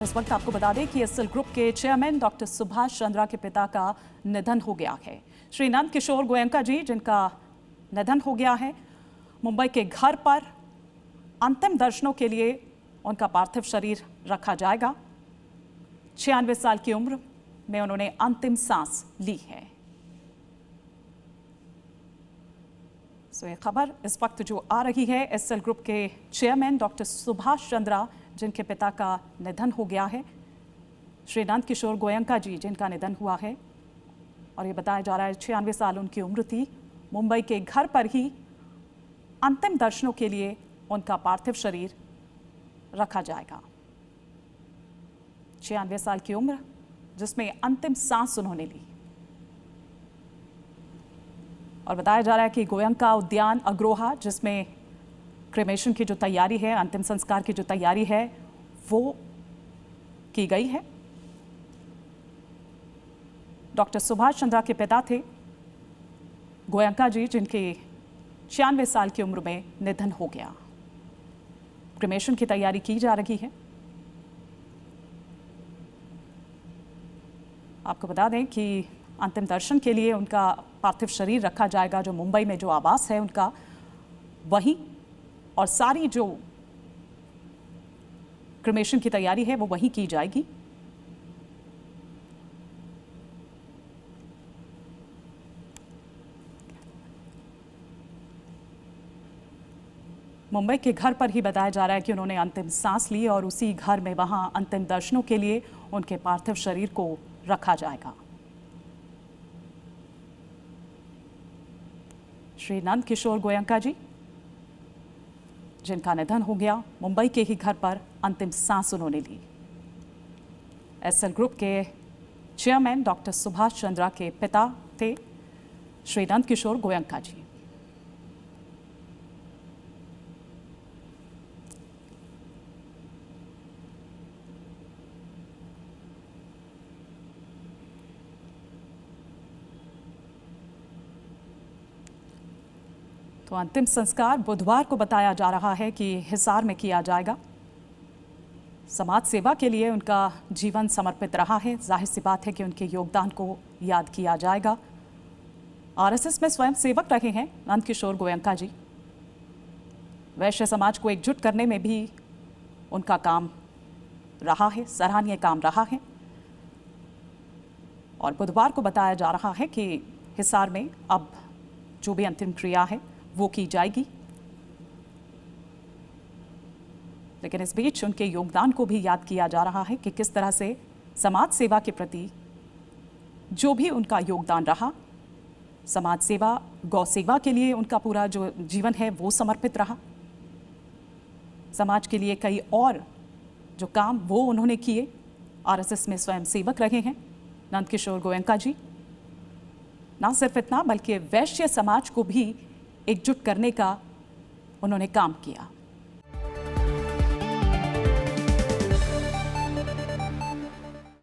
इस वक्त आपको बता दें कि एसएल ग्रुप के चेयरमैन डॉक्टर सुभाष चंद्रा के पिता का निधन हो गया है। श्री नंद किशोर गोयंका जी, जिनका निधन हो गया है, मुंबई के घर पर अंतिम दर्शनों के लिए उनका पार्थिव शरीर रखा जाएगा। 96 साल की उम्र में उन्होंने अंतिम सांस ली है। ये खबर इस वक्त जो आ रही है, एसएल ग्रुप के चेयरमैन डॉक्टर सुभाष चंद्रा, जिनके पिता का निधन हो गया है, श्री नंद किशोर गोयंका जी, जिनका निधन हुआ है। और ये बताया जा रहा है 96 साल उनकी उम्र थी। मुंबई के घर पर ही अंतिम दर्शनों के लिए उनका पार्थिव शरीर रखा जाएगा। 96 साल की उम्र, जिसमें अंतिम सांस उन्होंने ली। और बताया जा रहा है कि गोयंका उद्यान अग्रोहा, जिसमें क्रेमेशन की जो तैयारी है, अंतिम संस्कार की जो तैयारी है, वो की गई है। डॉक्टर सुभाष चंद्रा के पिता थे गोयंका जी, जिनके 96 साल की उम्र में निधन हो गया। क्रेमेशन की तैयारी की जा रही है। आपको बता दें कि अंतिम दर्शन के लिए उनका पार्थिव शरीर रखा जाएगा, जो मुंबई में जो आवास है उनका, वहीं, और सारी जो क्रेमेशन की तैयारी है वो वहीं की जाएगी। मुंबई के घर पर ही बताया जा रहा है कि उन्होंने अंतिम सांस ली और उसी घर में वहां अंतिम दर्शनों के लिए उनके पार्थिव शरीर को रखा जाएगा। श्री नंद किशोर गोयंका जी, जिनका निधन हो गया, मुंबई के ही घर पर अंतिम सांस उन्होंने ली। एसएल ग्रुप के चेयरमैन डॉक्टर सुभाष चंद्रा के पिता थे श्री नंद किशोर गोयंका जी। तो अंतिम संस्कार बुधवार को बताया जा रहा है कि हिसार में किया जाएगा। समाज सेवा के लिए उनका जीवन समर्पित रहा है। जाहिर सी बात है कि उनके योगदान को याद किया जाएगा। आरएसएस में स्वयं सेवक रहे हैं नंद किशोर गोयंका जी। वैश्य समाज को एकजुट करने में भी उनका काम रहा है, सराहनीय काम रहा है। और बुधवार को बताया जा रहा है कि हिसार में अब जो भी अंतिम क्रिया है वो की जाएगी। लेकिन इस बीच उनके योगदान को भी याद किया जा रहा है कि किस तरह से समाज सेवा के प्रति जो भी उनका योगदान रहा, समाज सेवा, गौ सेवा के लिए उनका पूरा जो जीवन है वो समर्पित रहा। समाज के लिए कई और जो काम वो उन्होंने किए। आरएसएस में स्वयं सेवक रहे हैं नंद किशोर गोयंका जी। ना सिर्फ इतना, बल्कि वैश्य समाज को भी एकजुट करने का उन्होंने काम किया।